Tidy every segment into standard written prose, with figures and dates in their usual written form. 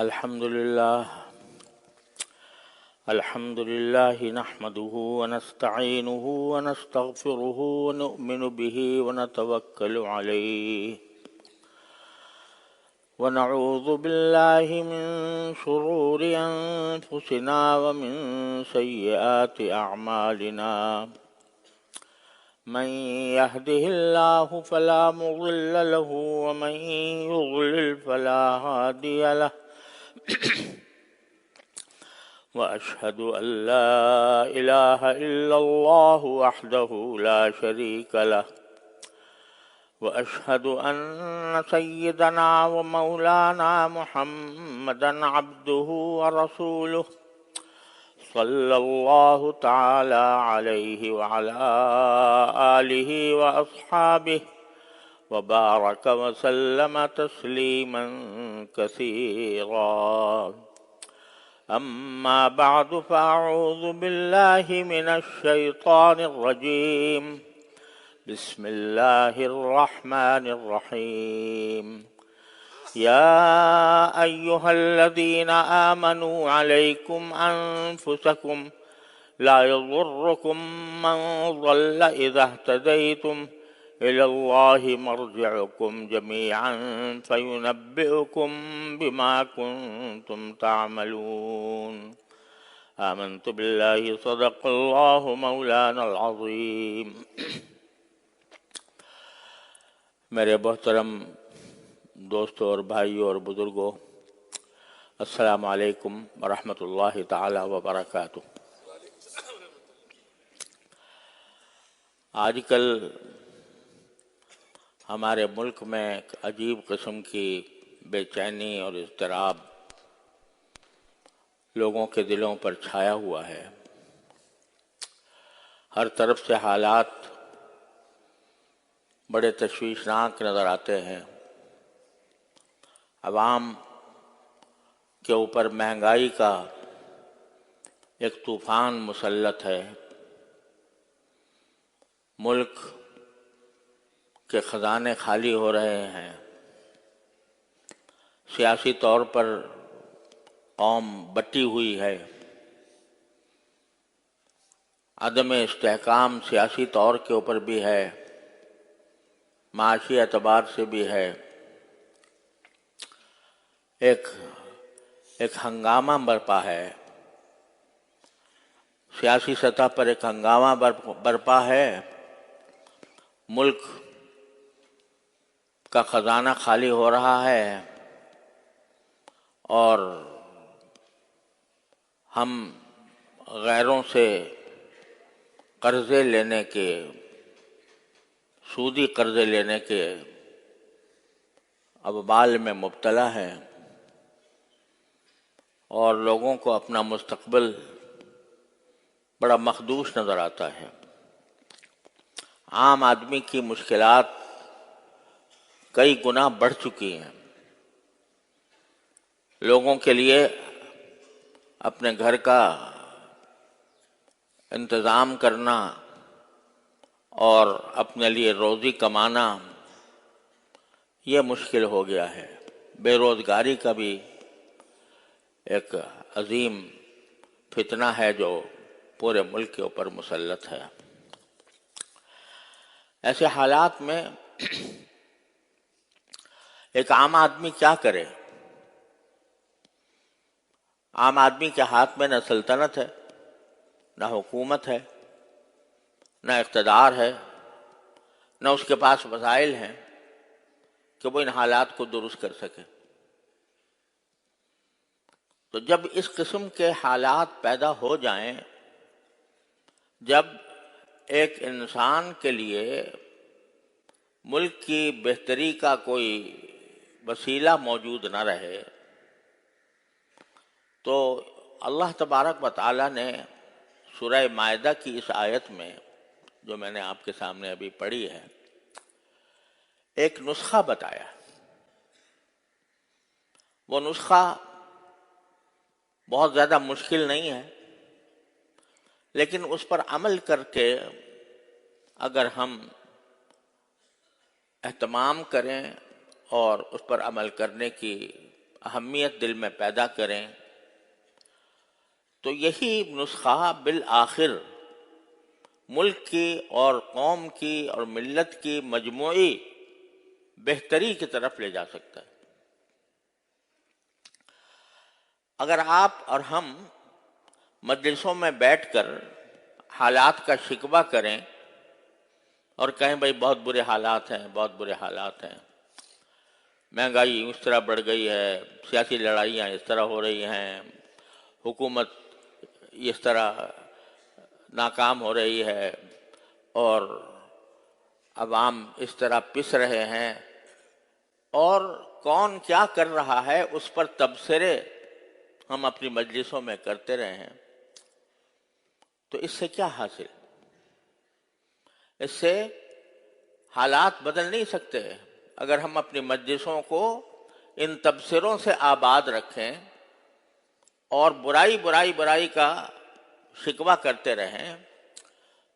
الحمد لله نحمده ونستعينه ونستغفره ونؤمن به ونتوكل عليه ونعوذ بالله من شرور أنفسنا ومن سيئات أعمالنا من يهده الله فلا مضل له ومن يضلل فلا هادي له وأشهد أن لا إله إلا الله وحده لا شريك له وأشهد أن سيدنا ومولانا محمدا عبده ورسوله صلى الله تعالى عليه وعلى آله وأصحابه وبارك وسلم تسليما كثيرا أما بعد فأعوذ بالله من الشيطان الرجيم بسم الله الرحمن الرحيم يا أيها الذين آمنوا عليكم أنفسكم لا يضركم من ضل إذا اهتديتم إلى الله مرجعكم جميعا فينبئكم بما كنتم تعملون آمنت بالله صدق الله مولانا العظيم. میرے محترم دوستوں اور بھائیوں اور بزرگوں، السلام علیکم ورحمۃ اللہ تعالی وبرکاتہ۔ آج کل ہمارے ملک میں ایک عجیب قسم کی بے چینی اور اضطراب لوگوں کے دلوں پر چھایا ہوا ہے۔ ہر طرف سے حالات بڑے تشویشناک نظر آتے ہیں۔ عوام کے اوپر مہنگائی کا ایک طوفان مسلط ہے۔ ملک کے خزانے خالی ہو رہے ہیں۔ سیاسی طور پر قوم بٹی ہوئی ہے۔ عدم استحکام سیاسی طور کے اوپر بھی ہے، معاشی اعتبار سے بھی ہے۔ ایک ہنگامہ برپا ہے، سیاسی سطح پر ایک ہنگامہ برپا ہے۔ ملک کا خزانہ خالی ہو رہا ہے اور ہم غیروں سے قرضے لینے کے، سودی قرضے لینے کے ابوال میں مبتلا ہیں اور لوگوں کو اپنا مستقبل بڑا مخدوش نظر آتا ہے۔ عام آدمی کی مشکلات کئی گنا بڑھ چکی ہیں۔ لوگوں کے لیے اپنے گھر کا انتظام کرنا اور اپنے لیے روزی کمانا یہ مشکل ہو گیا ہے۔ بے روزگاری کا بھی ایک عظیم فتنہ ہے جو پورے ملک کے اوپر مسلط ہے۔ ایسے حالات میں ایک عام آدمی کیا کرے؟ عام آدمی کے ہاتھ میں نہ سلطنت ہے، نہ حکومت ہے، نہ اقتدار ہے، نہ اس کے پاس وسائل ہیں کہ وہ ان حالات کو درست کر سکے۔ تو جب اس قسم کے حالات پیدا ہو جائیں، جب ایک انسان کے لیے ملک کی بہتری کا کوئی وسیلہ موجود نہ رہے، تو اللہ تبارک و تعالیٰ نے سورہ مائدہ کی اس آیت میں جو میں نے آپ کے سامنے ابھی پڑھی ہے، ایک نسخہ بتایا۔ وہ نسخہ بہت زیادہ مشکل نہیں ہے، لیکن اس پر عمل کر کے اگر ہم اہتمام کریں اور اس پر عمل کرنے کی اہمیت دل میں پیدا کریں، تو یہی نسخہ بالآخر ملک کی اور قوم کی اور ملت کی مجموعی بہتری کی طرف لے جا سکتا ہے۔ اگر آپ اور ہم مجلسوں میں بیٹھ کر حالات کا شکوہ کریں اور کہیں بھائی بہت برے حالات ہیں، بہت برے حالات ہیں، مہنگائی اس طرح بڑھ گئی ہے، سیاسی لڑائیاں اس طرح ہو رہی ہیں، حکومت اس طرح ناکام ہو رہی ہے اور عوام اس طرح پس رہے ہیں، اور کون کیا کر رہا ہے اس پر تبصرے ہم اپنی مجلسوں میں کرتے رہے ہیں، تو اس سے کیا حاصل؟ اس سے حالات بدل نہیں سکتے۔ اگر ہم اپنی مجلسوں کو ان تبصروں سے آباد رکھیں اور برائی کا شکوہ کرتے رہیں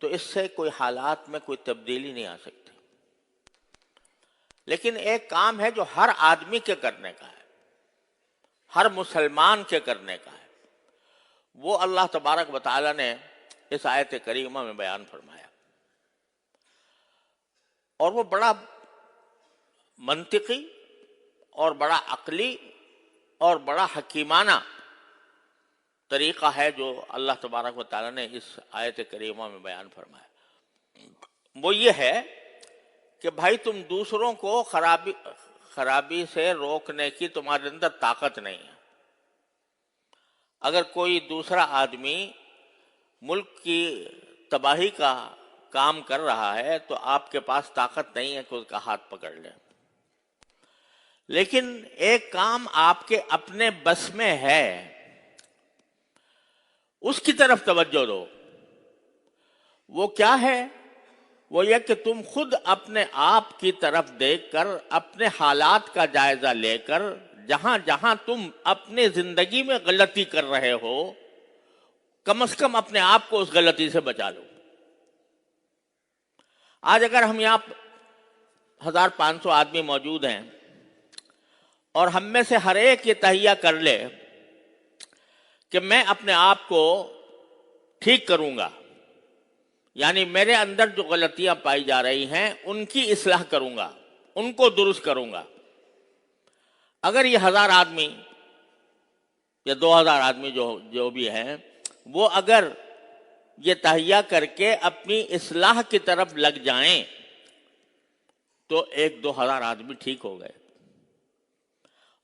تو اس سے کوئی حالات میں کوئی تبدیلی نہیں آ سکتی۔ لیکن ایک کام ہے جو ہر آدمی کے کرنے کا ہے، ہر مسلمان کے کرنے کا ہے، وہ اللہ تبارک و تعالی نے اس آیت کریمہ میں بیان فرمایا، اور وہ بڑا منطقی اور بڑا عقلی اور بڑا حکیمانہ طریقہ ہے جو اللہ تبارک و تعالی نے اس آیت کریمہ میں بیان فرمایا۔ وہ یہ ہے کہ بھائی تم دوسروں کو خرابی سے روکنے کی تمہارے اندر طاقت نہیں ہے۔ اگر کوئی دوسرا آدمی ملک کی تباہی کا کام کر رہا ہے تو آپ کے پاس طاقت نہیں ہے کہ اس کا ہاتھ پکڑ لیں، لیکن ایک کام آپ کے اپنے بس میں ہے، اس کی طرف توجہ دو۔ وہ کیا ہے؟ وہ یہ کہ تم خود اپنے آپ کی طرف دیکھ کر، اپنے حالات کا جائزہ لے کر، جہاں جہاں تم اپنے زندگی میں غلطی کر رہے ہو، کم از کم اپنے آپ کو اس غلطی سے بچا لو۔ آج اگر ہم یہاں 1500 آدمی موجود ہیں اور ہم میں سے ہر ایک یہ تہیہ کر لے کہ میں اپنے آپ کو ٹھیک کروں گا، یعنی میرے اندر جو غلطیاں پائی جا رہی ہیں ان کی اصلاح کروں گا، ان کو درست کروں گا۔ اگر یہ 1000 آدمی یا 2000 آدمی جو بھی ہیں، وہ اگر یہ تہیہ کر کے اپنی اصلاح کی طرف لگ جائیں تو 1000-2000 آدمی ٹھیک ہو گئے۔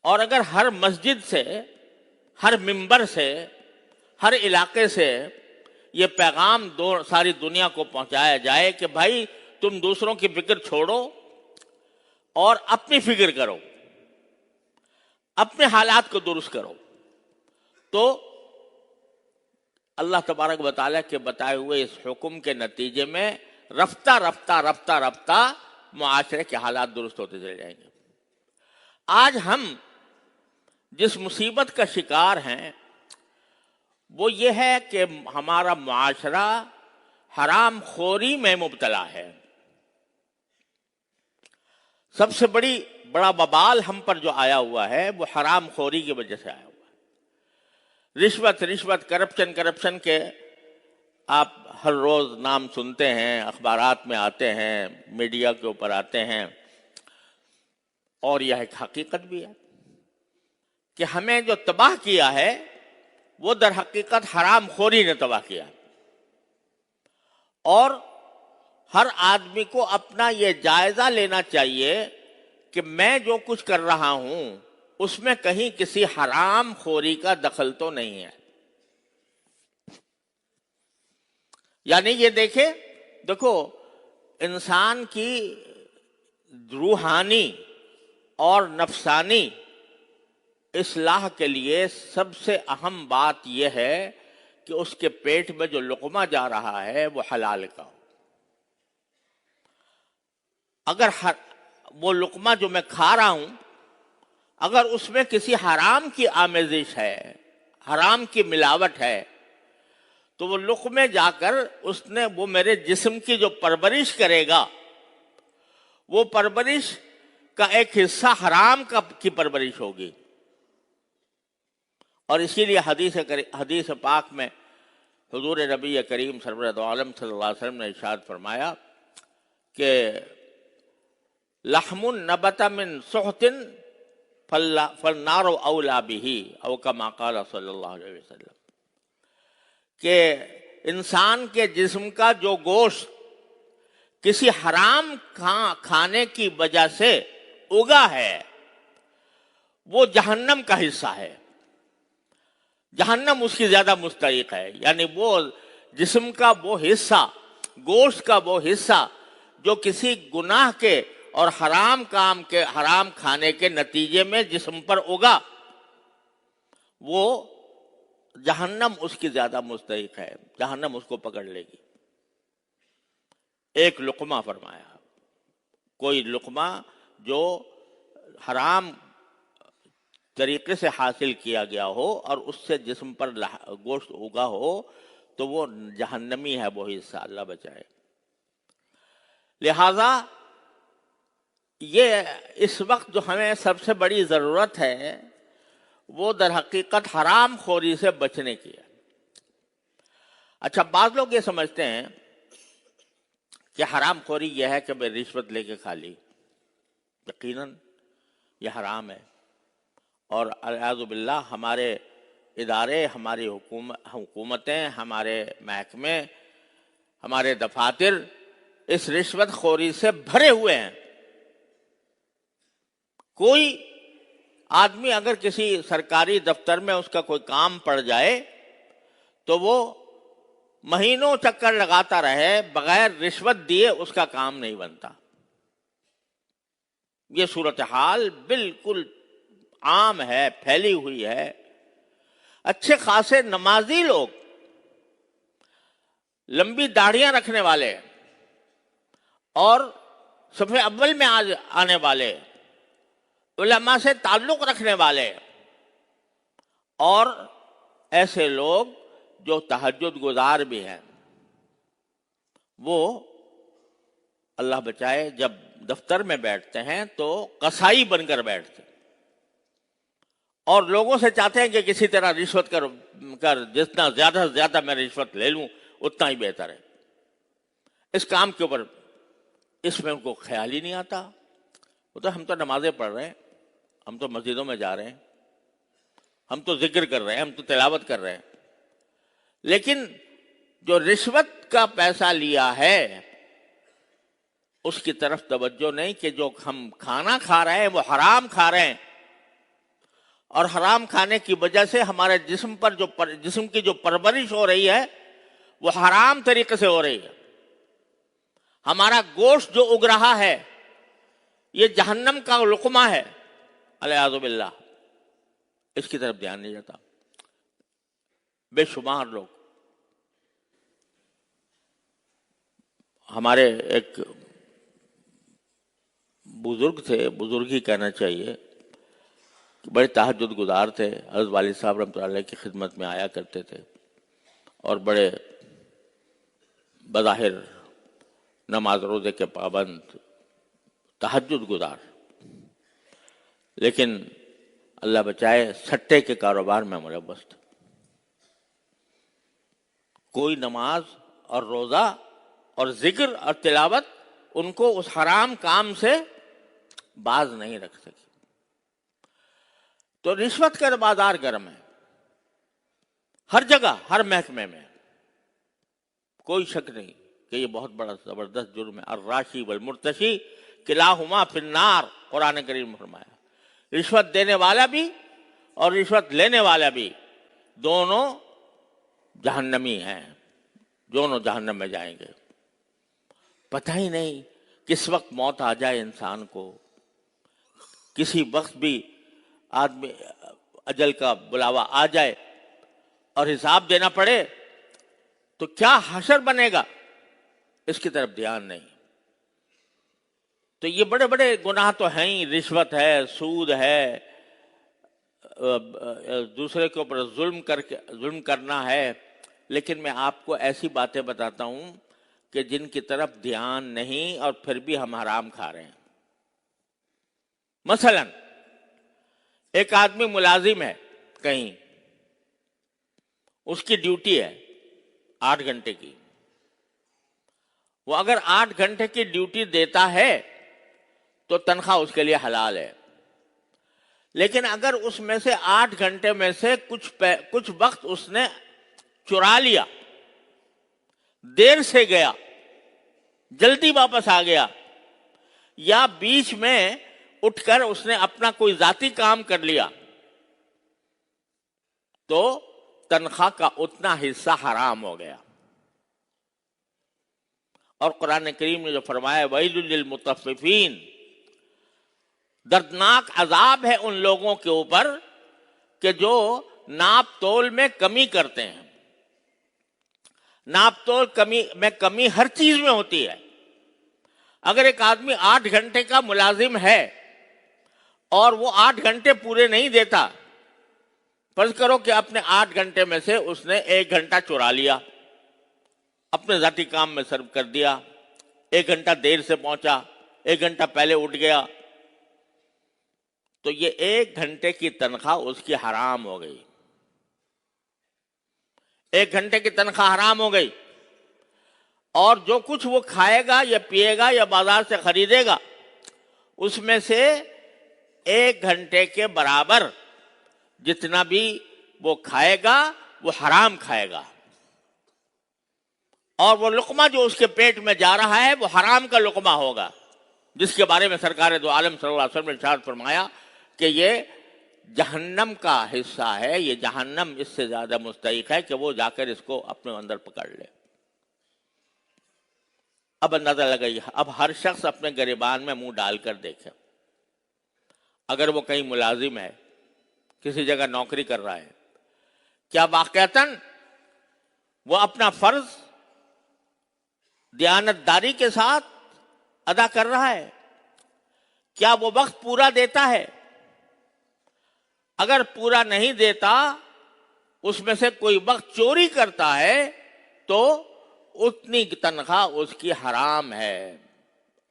اور اگر ہر مسجد سے، ہر ممبر سے، ہر علاقے سے یہ پیغام ساری دنیا کو پہنچایا جائے کہ بھائی تم دوسروں کی فکر چھوڑو اور اپنی فکر کرو، اپنے حالات کو درست کرو، تو اللہ تبارک و تعالیٰ کے بتائے ہوئے اس حکم کے نتیجے میں رفتہ رفتہ معاشرے کے حالات درست ہوتے چلے جائیں گے۔ آج ہم جس مصیبت کا شکار ہیں وہ یہ ہے کہ ہمارا معاشرہ حرام خوری میں مبتلا ہے۔ سب سے بڑا وبال ہم پر جو آیا ہوا ہے وہ حرام خوری کی وجہ سے آیا ہوا ہے۔ رشوت کرپشن کے آپ ہر روز نام سنتے ہیں، اخبارات میں آتے ہیں، میڈیا کے اوپر آتے ہیں، اور یہ ایک حقیقت بھی ہے کہ ہمیں جو تباہ کیا ہے وہ در حقیقت حرام خوری نے تباہ کیا، اور ہر آدمی کو اپنا یہ جائزہ لینا چاہیے کہ میں جو کچھ کر رہا ہوں اس میں کہیں کسی حرام خوری کا دخل تو نہیں ہے۔ یعنی یہ دیکھو انسان کی روحانی اور نفسانی اصلاح کے لیے سب سے اہم بات یہ ہے کہ اس کے پیٹ میں جو لقمہ جا رہا ہے وہ حلال کا ہو۔ اگر وہ لقمہ جو میں کھا رہا ہوں اگر اس میں کسی حرام کی آمیزش ہے، حرام کی ملاوٹ ہے، تو وہ لقمے جا کر وہ میرے جسم کی جو پرورش کرے گا، وہ پرورش کا ایک حصہ حرام کی پرورش ہوگی، اور اسی لیے حدیث پاک میں حضور نبی کریم سرورت عالم صلی اللہ علیہ وسلم نے ارشاد فرمایا کہ لحم نبت من سحت فالنار اولا به او کما قال صلی اللہ علیہ وسلم، کہ انسان کے جسم کا جو گوشت کسی حرام کھانے کی وجہ سے اگا ہے وہ جہنم کا حصہ ہے، جہنم اس کی زیادہ مستحق ہے۔ یعنی وہ جسم کا وہ حصہ، گوشت کا وہ حصہ جو کسی گناہ کے اور حرام کھانے کے نتیجے میں جسم پر اگا، وہ جہنم اس کی زیادہ مستحق ہے، جہنم اس کو پکڑ لے گی۔ ایک لقمہ فرمایا، کوئی لقمہ جو حرام طریقے سے حاصل کیا گیا ہو اور اس سے جسم پر گوشت اگا ہو تو وہ جہنمی ہے وہ حصہ، اللہ بچائے۔ لہذا یہ اس وقت جو ہمیں سب سے بڑی ضرورت ہے وہ در حقیقت حرام خوری سے بچنے کی ہے۔ اچھا، بعض لوگ یہ سمجھتے ہیں کہ حرام خوری یہ ہے کہ میں رشوت لے کے کھا لی، یقیناً یہ حرام ہے، اور اعوذ باللہ ہمارے ادارے، ہماری حکومتیں، ہمارے محکمے، ہمارے دفاتر اس رشوت خوری سے بھرے ہوئے ہیں۔ کوئی آدمی اگر کسی سرکاری دفتر میں اس کا کوئی کام پڑ جائے تو وہ مہینوں چکر لگاتا رہے، بغیر رشوت دیے اس کا کام نہیں بنتا۔ یہ صورتحال بالکل عام ہے، پھیلی ہوئی ہے۔ اچھے خاصے نمازی لوگ، لمبی داڑھیاں رکھنے والے اور صف اول میں آنے والے، علماء سے تعلق رکھنے والے، اور ایسے لوگ جو تہجد گزار بھی ہیں، وہ اللہ بچائے جب دفتر میں بیٹھتے ہیں تو قصائی بن کر بیٹھتے ہیں اور لوگوں سے چاہتے ہیں کہ کسی طرح رشوت کر جتنا زیادہ سے زیادہ میں رشوت لے لوں اتنا ہی بہتر ہے۔ اس کام کے اوپر اس میں ان کو خیال ہی نہیں آتا۔ وہ تو ہم تو نمازیں پڑھ رہے ہیں، ہم تو مسجدوں میں جا رہے ہیں، ہم تو ذکر کر رہے ہیں، ہم تو تلاوت کر رہے ہیں، لیکن جو رشوت کا پیسہ لیا ہے اس کی طرف توجہ نہیں کہ جو ہم کھانا کھا رہے ہیں وہ حرام کھا رہے ہیں، اور حرام کھانے کی وجہ سے ہمارے جسم کی جو پرورش ہو رہی ہے وہ حرام طریقے سے ہو رہی ہے۔ ہمارا گوشت جو اگ رہا ہے یہ جہنم کا لقمہ ہے، والعیاذ باللہ، اس کی طرف دھیان نہیں جاتا۔ بے شمار لوگ، ہمارے ایک بزرگ تھے، بزرگ ہی کہنا چاہیے، بڑے تہجد گزار تھے، حضرت والد صاحب رحمۃ اللہ علیہ کی خدمت میں آیا کرتے تھے اور بڑے بظاہر نماز روزے کے پابند، تہجد گزار، لیکن اللہ بچائے سٹے کے کاروبار میں ملوث تھے۔ کوئی نماز اور روزہ اور ذکر اور تلاوت ان کو اس حرام کام سے باز نہیں رکھ سکی۔ تو رشوت کا بازار گرم ہے، ہر جگہ، ہر محکمے میں، کوئی شک نہیں کہ یہ بہت بڑا زبردست جرم ہے۔ الراشی والمرتشی کلاہما فی النار، قرآن کریم میں فرمایا۔ رشوت دینے والا بھی اور رشوت لینے والا بھی دونوں جہنمی ہیں، دونوں جہنم میں جائیں گے۔ پتہ ہی نہیں کس وقت موت آ جائے انسان کو، کسی وقت بھی آدمی اجل کا بلاوا آ جائے اور حساب دینا پڑے تو کیا حشر بنے گا، اس کی طرف دھیان نہیں۔ تو یہ بڑے بڑے گناہ تو ہیں ہی، رشوت ہے، سود ہے، دوسرے کے اوپر ظلم کرنا ہے، لیکن میں آپ کو ایسی باتیں بتاتا ہوں کہ جن کی طرف دھیان نہیں اور پھر بھی ہم حرام کھا رہے ہیں۔ مثلا ایک آدمی ملازم ہے کہیں، اس کی ڈیوٹی ہے 8 گھنٹے کی. وہ اگر 8 گھنٹے کی ڈیوٹی دیتا ہے تو تنخواہ اس کے لیے حلال ہے. لیکن اگر اس میں سے 8 گھنٹے میں سے کچھ وقت اس نے چرا لیا، دیر سے گیا، جلدی واپس آ گیا، یا بیچ میں اٹھ کر اس نے اپنا کوئی ذاتی کام کر لیا، تو تنخواہ کا اتنا حصہ حرام ہو گیا. اور قرآن کریم نے جو فرمایا وَيْلٌ لِّلْمُطَفِّفِينَ، دردناک عذاب ہے ان لوگوں کے اوپر کہ جو ناپ تول میں کمی کرتے ہیں. ناپ تول میں کمی ہر چیز میں ہوتی ہے. اگر ایک آدمی 8 گھنٹے کا ملازم ہے اور وہ 8 گھنٹے پورے نہیں دیتا، فرض کرو کہ اپنے 8 گھنٹے میں سے اس نے 1 گھنٹہ چرا لیا، اپنے ذاتی کام میں صرف کر دیا، 1 گھنٹہ دیر سے پہنچا، 1 گھنٹہ پہلے اٹھ گیا، تو یہ 1 گھنٹے کی تنخواہ اس کی حرام ہو گئی. 1 گھنٹے کی تنخواہ حرام ہو گئی. اور جو کچھ وہ کھائے گا یا پیے گا یا بازار سے خریدے گا، اس میں سے 1 گھنٹے کے برابر جتنا بھی وہ کھائے گا وہ حرام کھائے گا. اور وہ لقمہ جو اس کے پیٹ میں جا رہا ہے وہ حرام کا لقمہ ہوگا، جس کے بارے میں سرکار دو عالم صلی اللہ علیہ وسلم نے ارشاد فرمایا کہ یہ جہنم کا حصہ ہے، یہ جہنم اس سے زیادہ مستحق ہے کہ وہ جا کر اس کو اپنے اندر پکڑ لے. اب اندازہ لگائیے، اب ہر شخص اپنے گریبان میں منہ ڈال کر دیکھے. اگر وہ کہیں ملازم ہے، کسی جگہ نوکری کر رہا ہے، کیا واقعتاً وہ اپنا فرض دیانتداری کے ساتھ ادا کر رہا ہے؟ کیا وہ وقت پورا دیتا ہے؟ اگر پورا نہیں دیتا، اس میں سے کوئی وقت چوری کرتا ہے، تو اتنی تنخواہ اس کی حرام ہے.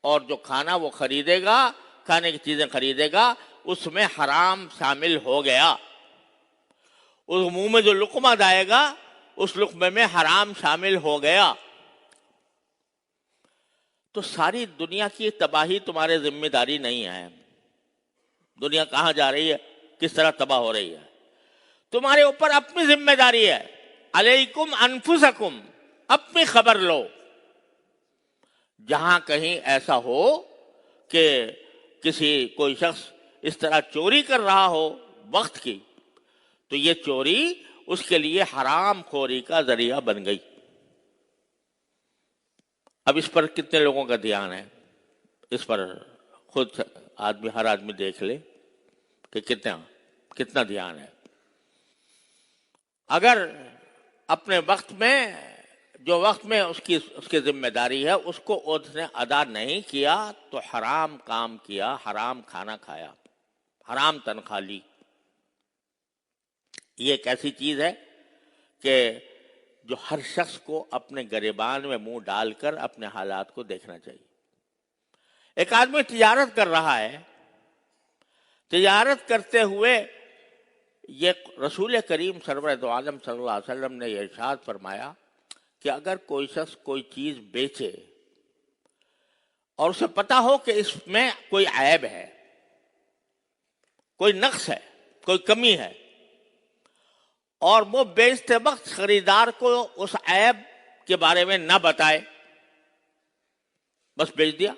اور جو کھانا وہ خریدے گا، کھانے کی چیزیں خریدے گا، اس میں حرام شامل ہو گیا. اس منہ میں جو لقمہ جائے گا اس لقمے میں حرام شامل ہو گیا. تو ساری دنیا کی تباہی تمہارے ذمہ داری نہیں ہے. دنیا کہاں جا رہی ہے، کس طرح تباہ ہو رہی ہے، تمہارے اوپر اپنی ذمہ داری ہے. علیکم انفسکم، اپنی خبر لو. جہاں کہیں ایسا ہو کہ کوئی شخص اس طرح چوری کر رہا ہو وقت کی، تو یہ چوری اس کے لیے حرام خوری کا ذریعہ بن گئی. اب اس پر کتنے لوگوں کا دھیان ہے؟ اس پر خود ہر آدمی دیکھ لے کہ کتنا دھیان ہے. اگر اپنے وقت میں جو وقت میں اس کی ذمہ داری ہے اس کو اس نے ادا نہیں کیا تو حرام کام کیا، حرام کھانا کھایا، حرام تنخواہ لی. یہ ایک ایسی چیز ہے کہ جو ہر شخص کو اپنے گریبان میں منہ ڈال کر اپنے حالات کو دیکھنا چاہیے. ایک آدمی تجارت کر رہا ہے، تجارت کرتے ہوئے یہ رسول کریم سرور دو عالم صلی اللہ علیہ وسلم نے یہ ارشاد فرمایا کہ اگر کوئی شخص کوئی چیز بیچے اور اسے پتا ہو کہ اس میں کوئی عیب ہے، کوئی نقص ہے، کوئی کمی ہے، اور وہ بیچتے وقت خریدار کو اس عیب کے بارے میں نہ بتائے، بس بیچ دیا،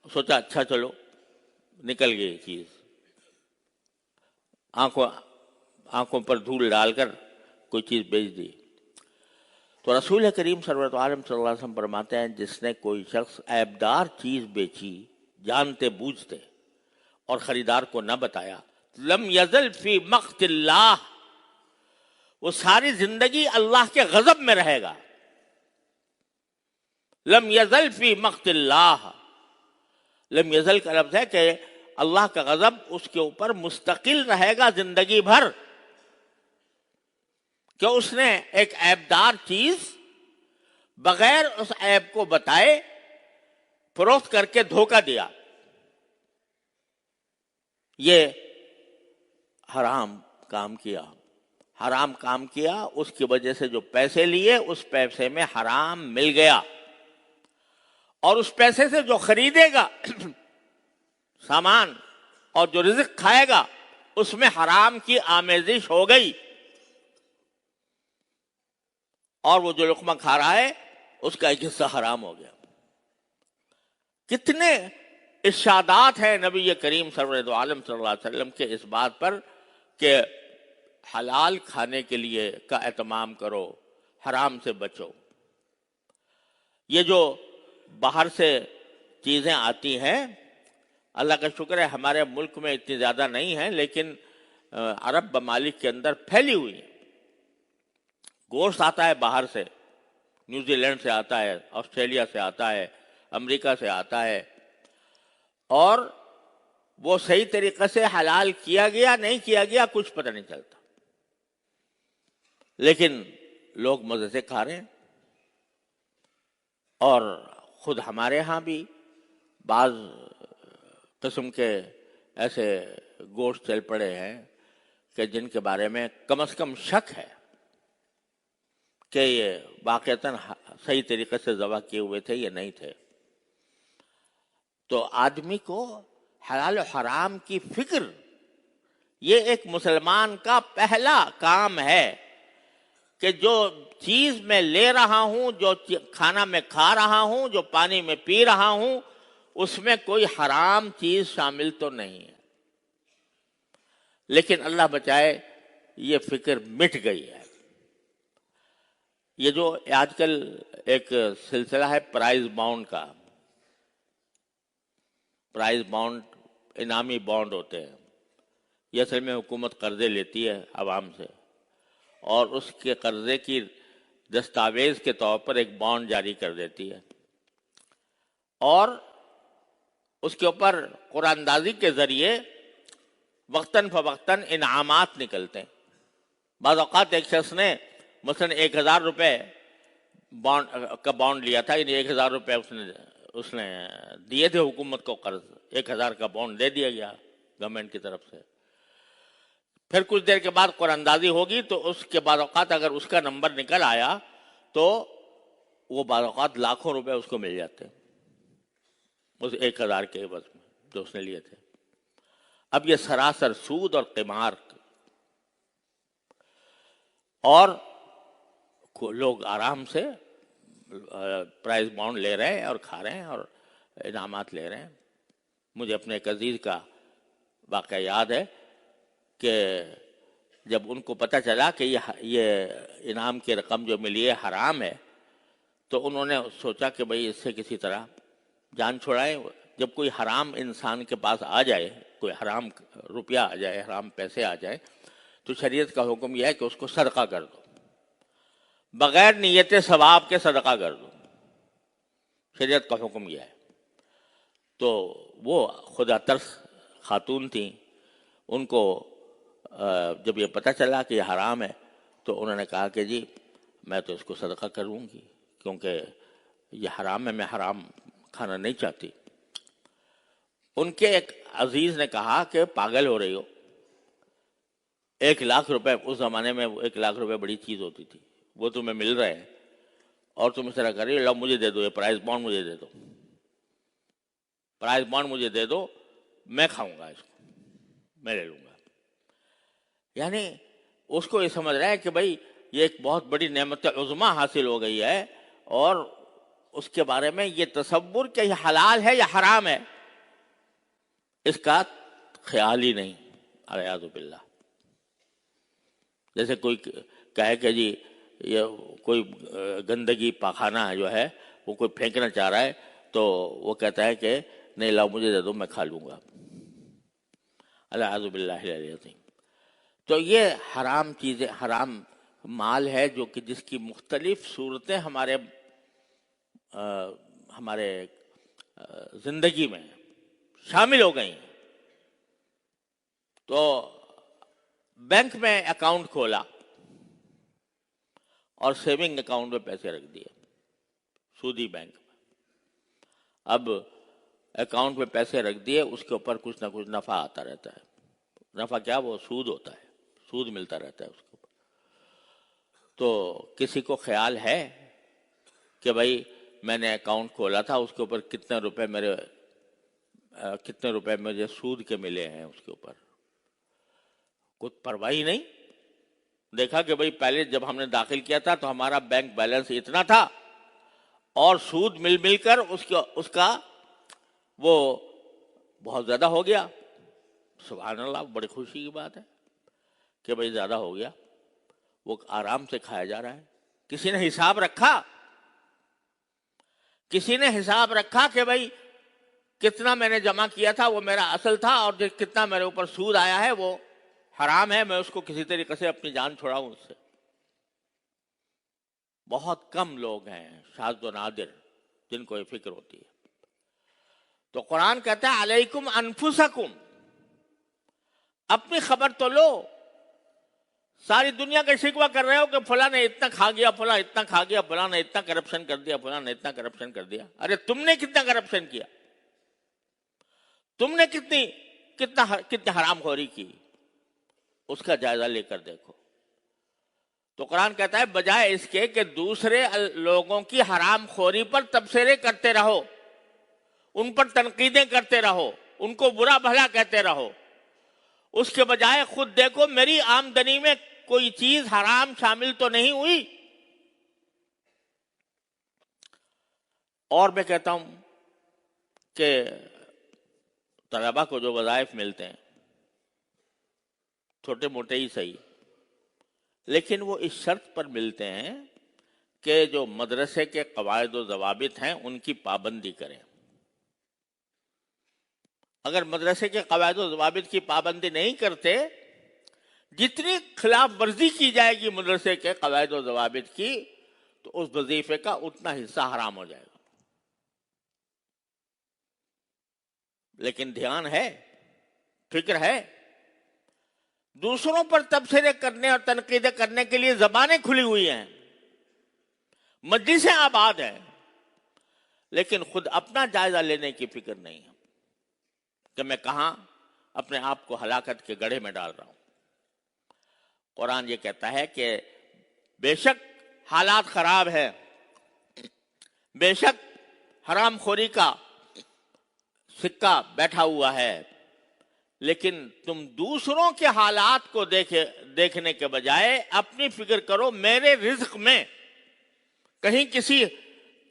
سوچا اچھا چلو نکل گئی چیز، آنکھوں پر دھول ڈال کر کوئی چیز بیچ دی. تو رسول کریم سرورت عالم صلی اللہ علیہ وسلم فرماتے ہیں جس نے کوئی شخص عیبدار چیز بیچی جانتے بوجھتے اور خریدار کو نہ بتایا، لم یزل فی مقت اللہ، وہ ساری زندگی اللہ کے غضب میں رہے گا. لم یزل فی مقت اللہ، لم یزل کا لفظ ہے کہ اللہ کا غضب اس کے اوپر مستقل رہے گا زندگی بھر، کہ اس نے ایک عیبدار چیز بغیر اس عیب کو بتائے فروخت کر کے دھوکہ دیا. یہ حرام کام کیا، حرام کام کیا، اس کی وجہ سے جو پیسے لیے اس پیسے میں حرام مل گیا، اور اس پیسے سے جو خریدے گا سامان اور جو رزق کھائے گا اس میں حرام کی آمیزش ہو گئی، اور وہ جو لقمہ کھا رہا ہے اس کا ایک حصہ حرام ہو گیا۔ کتنے ارشادات ہیں نبی کریم سرور دو عالم صلی اللہ علیہ وسلم کے اس بات پر کہ حلال کھانے کے لیے کا اہتمام کرو، حرام سے بچو۔ یہ جو باہر سے چیزیں آتی ہیں، اللہ کا شکر ہے ہمارے ملک میں اتنی زیادہ نہیں ہیں، لیکن عرب ممالک کے اندر پھیلی ہوئی ہیں۔ گوشت آتا ہے باہر سے، نیوزی لینڈ سے آتا ہے، آسٹریلیا سے آتا ہے، امریکہ سے آتا ہے، اور وہ صحیح طریقے سے حلال کیا گیا نہیں کیا گیا کچھ پتہ نہیں چلتا، لیکن لوگ مزے سے کھا رہے ہیں۔ اور خود ہمارے ہاں بھی بعض قسم کے ایسے گوشت چل پڑے ہیں کہ جن کے بارے میں کم از کم شک ہے کہ یہ واقعتاً صحیح طریقے سے ذبح کیے ہوئے تھے یا نہیں تھے۔ تو آدمی کو حلال و حرام کی فکر، یہ ایک مسلمان کا پہلا کام ہے کہ جو چیز میں لے رہا ہوں، جو کھانا میں کھا رہا ہوں، جو پانی میں پی رہا ہوں، اس میں کوئی حرام چیز شامل تو نہیں ہے۔ لیکن اللہ بچائے یہ فکر مٹ گئی ہے۔ یہ جو آج کل ایک سلسلہ ہے پرائز بانڈ کا، پرائز بانڈ انعامی بانڈ ہوتے ہیں، یہ اصل میں حکومت قرضے لیتی ہے عوام سے، اور اس کے قرضے کی دستاویز کے طور پر ایک بانڈ جاری کر دیتی ہے، اور اس کے اوپر قرآن اندازی کے ذریعے وقتاً فوقتاً انعامات نکلتے ہیں۔ بعض اوقات ایک شخص نے مثلاً 1000 روپے کا بانڈ لیا تھا، یعنی 1000 روپے اس نے دیے تھے حکومت کو قرض، 1000 کا بانڈ دے دیا گیا گورنمنٹ کی طرف سے۔ پھر کچھ دیر کے بعد قرآن اندازی ہوگی تو اس کے بعد اوقات اگر اس کا نمبر نکل آیا تو وہ بعض اوقات لاکھوں روپے اس کو مل جاتے ہیں اس 1000 کے عوض میں جو اس نے لیے تھے۔ اب یہ سراسر سود اور قمار، اور لوگ آرام سے پرائز بانڈ لے رہے ہیں اور کھا رہے ہیں اور انعامات لے رہے ہیں۔ مجھے اپنے ایک عزیز کا واقعہ یاد ہے کہ جب ان کو پتہ چلا کہ یہ انعام کی رقم جو ملی ہے حرام ہے، تو انہوں نے سوچا کہ بھئی اس سے کسی طرح جان چھڑائیں۔ جب کوئی حرام انسان کے پاس آ جائے، کوئی حرام روپیہ آ جائے، حرام پیسے آ جائیں، تو شریعت کا حکم یہ ہے کہ اس کو صدقہ کر دو، بغیر نیت ثواب کے صدقہ کر دو، شریعت کا حکم یہ ہے۔ تو وہ خدا ترس خاتون تھیں، ان کو جب یہ پتہ چلا کہ یہ حرام ہے تو انہوں نے کہا کہ جی میں تو اس کو صدقہ کروں گی، کیونکہ یہ حرام ہے، میں حرام کھانا نہیں چاہتی۔ ان کے ایک عزیز نے کہا کہ پاگل ہو رہی ہو، 1,00,000 روپے اس زمانے میں 1,00,000 روپے بڑی چیز ہوتی تھی، وہ تمہیں مل رہے ہیں اور تم اس طرح کر رہی ہو، لو مجھے دے دو، یہ پرائز بانڈ مجھے دے دو، پرائز بانڈ مجھے دے دو، میں کھاؤں گا اس کو، میں لے لوں گا۔ یعنی اس کو یہ سمجھ رہا ہے کہ بھائی یہ ایک بہت بڑی نعمت عظمیٰ حاصل ہو گئی ہے، اور اس کے بارے میں یہ تصور کہ یہ حلال ہے یا حرام ہے اس کا خیال ہی نہیں، اعوذ باللہ۔ جیسے کوئی کہے کہ جی یہ کوئی گندگی پاخانہ جو ہے وہ کوئی پھینکنا چاہ رہا ہے تو وہ کہتا ہے کہ نہیں لاؤ مجھے دے دو، میں کھا لوں گا، اعوذ باللہ العظیم۔ تو یہ حرام چیزیں، حرام مال ہے جو کہ جس کی مختلف صورتیں ہمارے زندگی میں شامل ہو گئی ہیں۔ تو بینک میں اکاؤنٹ کھولا اور سیونگ اکاؤنٹ میں پیسے رکھ دیے، سودی بینک میں۔ اب اکاؤنٹ میں پیسے رکھ دیے، اس کے اوپر کچھ نہ کچھ نفع آتا رہتا ہے۔ نفع کیا؟ وہ سود ہوتا ہے، سود ملتا رہتا ہے اس کو۔ تو کسی کو خیال ہے کہ بھائی میں نے اکاؤنٹ کھولا تھا اس کے اوپر کتنے روپے مجھے سود کے ملے ہیں، اس کے اوپر کچھ پرواہ ہی نہیں؟ دیکھا کہ بھائی پہلے جب ہم نے داخل کیا تھا تو ہمارا بینک بیلنس اتنا تھا اور سود مل مل کر اس کا وہ بہت زیادہ ہو گیا. سبحان اللہ، بڑی خوشی کی بات ہے کہ بھائی زیادہ ہو گیا، وہ آرام سے کھایا جا رہا ہے. کسی نے حساب رکھا؟ کسی نے حساب رکھا کہ بھائی کتنا میں نے جمع کیا تھا وہ میرا اصل تھا اور کتنا میرے اوپر سود آیا ہے وہ حرام ہے، میں اس کو کسی طریقے سے اپنی جان چھڑاؤں اس سے؟ بہت کم لوگ ہیں، شاذ و نادر، جن کو یہ فکر ہوتی ہے. تو قرآن کہتا ہے علیکم انفسکم، اپنی خبر تو لو. ساری دنیا کا شکوہ کر رہے ہو کہ فلاں نے اتنا کھا گیا، فلاں اتنا کھا گیا، فلاں نے اتنا کرپشن کر دیا، فلاں نے اتنا کرپشن کر دیا. ارے تم نے کتنا کرپشن کیا؟ تم نے کتنی حرام خوری کی؟ اس کا جائزہ لے کر دیکھو. تو قرآن کہتا ہے بجائے اس کے کہ دوسرے لوگوں کی حرام خوری پر تبصرے کرتے رہو، ان پر تنقیدیں کرتے رہو، ان کو برا بھلا کہتے رہو، اس کے بجائے خود دیکھو میری آمدنی میں کوئی چیز حرام شامل تو نہیں ہوئی. اور میں کہتا ہوں کہ طلبہ کو جو وظائف ملتے ہیں چھوٹے موٹے ہی صحیح، لیکن وہ اس شرط پر ملتے ہیں کہ جو مدرسے کے قواعد و ضوابط ہیں ان کی پابندی کریں. اگر مدرسے کے قواعد و ضوابط کی پابندی نہیں کرتے، جتنی خلاف ورزی کی جائے گی مدرسے کے قواعد و ضوابط کی، تو اس وظیفے کا اتنا حصہ حرام ہو جائے گا. لیکن دھیان ہے، فکر ہے، دوسروں پر تبصرے کرنے اور تنقیدیں کرنے کے لیے زبانیں کھلی ہوئی ہیں، مجلسیں آباد ہیں، لیکن خود اپنا جائزہ لینے کی فکر نہیں ہے کہ میں کہاں اپنے آپ کو ہلاکت کے گڑھے میں ڈال رہا ہوں. قرآن یہ کہتا ہے کہ بے شک حالات خراب ہے، بے شک حرام خوری کا سکہ بیٹھا ہوا ہے، لیکن تم دوسروں کے حالات کو دیکھنے کے بجائے اپنی فکر کرو میرے رزق میں کہیں کسی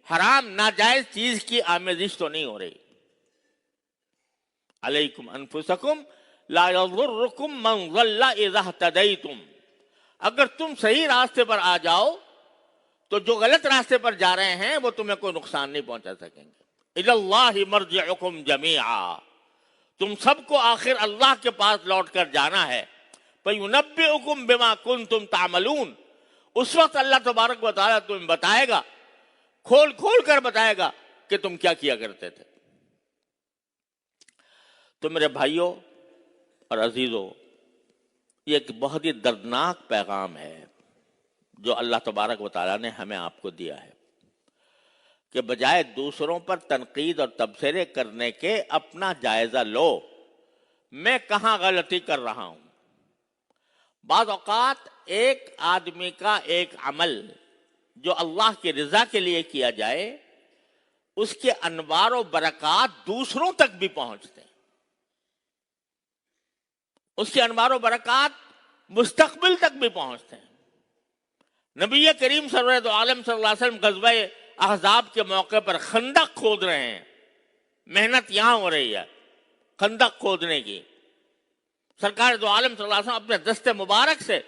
حرام ناجائز چیز کی آمیزش تو نہیں ہو رہی. علیکم انفسکم لا یضرکم من ضل اذا اہتدیتم، اگر تم صحیح راستے پر آ جاؤ تو جو غلط راستے پر جا رہے ہیں وہ تمہیں کوئی نقصان نہیں پہنچا سکیں گے. الی اللہ مرجعکم جمیعا، تم سب کو آخر اللہ کے پاس لوٹ کر جانا ہے. فَيُنَبِّئُكُم بِمَا كُنتُمْ تَعْمَلُونَ، اس وقت اللہ تبارک و تعالیٰ تمہیں بتائے گا، کھول کھول کر بتائے گا کہ تم کیا کیا کرتے تھے. تو میرے بھائیوں اور عزیزوں، یہ ایک بہت ہی دردناک پیغام ہے جو اللہ تبارک و تعالیٰ نے ہمیں آپ کو دیا ہے کہ بجائے دوسروں پر تنقید اور تبصرے کرنے کے اپنا جائزہ لو، میں کہاں غلطی کر رہا ہوں. بعض اوقات ایک آدمی کا ایک عمل جو اللہ کی رضا کے لیے کیا جائے، اس کے انوار و برکات دوسروں تک بھی پہنچتے ہیں، اس کے انوار و برکات مستقبل تک بھی پہنچتے ہیں. نبی کریم سرورت عالم صلی اللہ علیہ وسلم غزوہ احزاب کے موقع پر خندق کھود رہے ہیں، محنت یہاں ہو رہی ہے خندق کھودنے کی. سرکار دو عالم صلی اللہ علیہ وسلم اپنے دست مبارک سے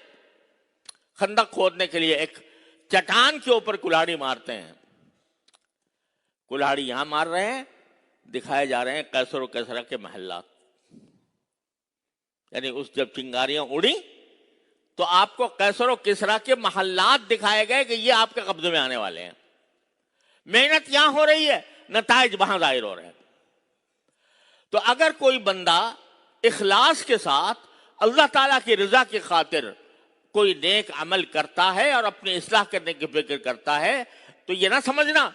خندق کھودنے کے لیے ایک چٹان کے اوپر کلاڑی مارتے ہیں. کلاڑی یہاں مار رہے ہیں، دکھائے جا رہے ہیں قیصر و کسریٰ کے محلات. یعنی اس جب چنگاریاں اڑی تو آپ کو قیصر و کسریٰ کے محلات دکھائے گئے کہ یہ آپ کے قبضے میں آنے والے ہیں. محنت یہاں ہو رہی ہے، نتائج وہاں ظاہر ہو رہے ہیں. تو اگر کوئی بندہ اخلاص کے ساتھ اللہ تعالیٰ کی رضا کی خاطر کوئی نیک عمل کرتا ہے اور اپنی اصلاح کرنے کی فکر کرتا ہے، تو یہ نہ سمجھنا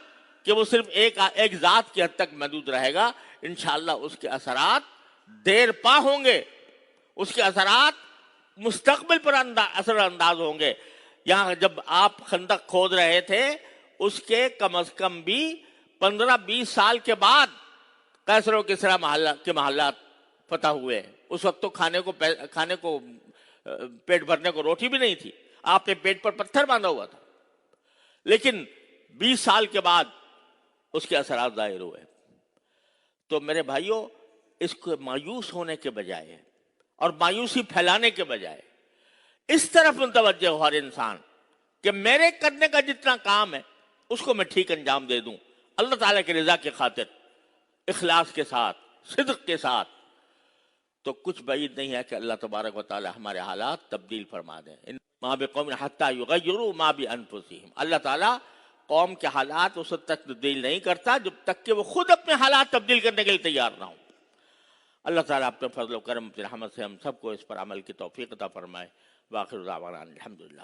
کہ وہ صرف ایک ذات کی حد تک محدود رہے گا. انشاءاللہ اس کے اثرات دیر پا ہوں گے، اس کے اثرات مستقبل پر اثر انداز ہوں گے. یہاں جب آپ خندق کھود رہے تھے اس کے کم از کم بھی 15-20 سال کے بعد کیسر و کسرا کے محلات فتح ہوئے. اس وقت تو کھانے کو پیٹ بھرنے کو روٹی بھی نہیں تھی, آپ نے پیٹ پر پتھر باندھا ہوا تھا. لیکن 20 سال کے بعد اس کے اثرات ظاہر ہوئے. تو میرے بھائیوں, اس کو مایوس ہونے کے بجائے اور مایوسی پھیلانے کے بجائے اس طرف متوجہ ہو ہر انسان کہ میرے کرنے کا جتنا کام ہے اس کو میں ٹھیک انجام دے دوں, اللہ تعالیٰ کی رضا کی خاطر, اخلاص کے ساتھ, صدق کے ساتھ. تو کچھ بعید نہیں ہے کہ اللہ تبارک و تعالیٰ ہمارے حالات تبدیل فرما دیں. ما بقوم حتی یغیروا ما بانفسہم, اللہ تعالیٰ قوم کے حالات اس وقت تک تبدیل نہیں کرتا جب تک کہ وہ خود اپنے حالات تبدیل کرنے کے لیے تیار نہ ہوں. اللہ تعالیٰ اپنے فضل و کرم اپنی رحمت سے ہم سب کو اس پر عمل کی توفیق عطا فرمائے. وآخر دعوانا الحمدللہ.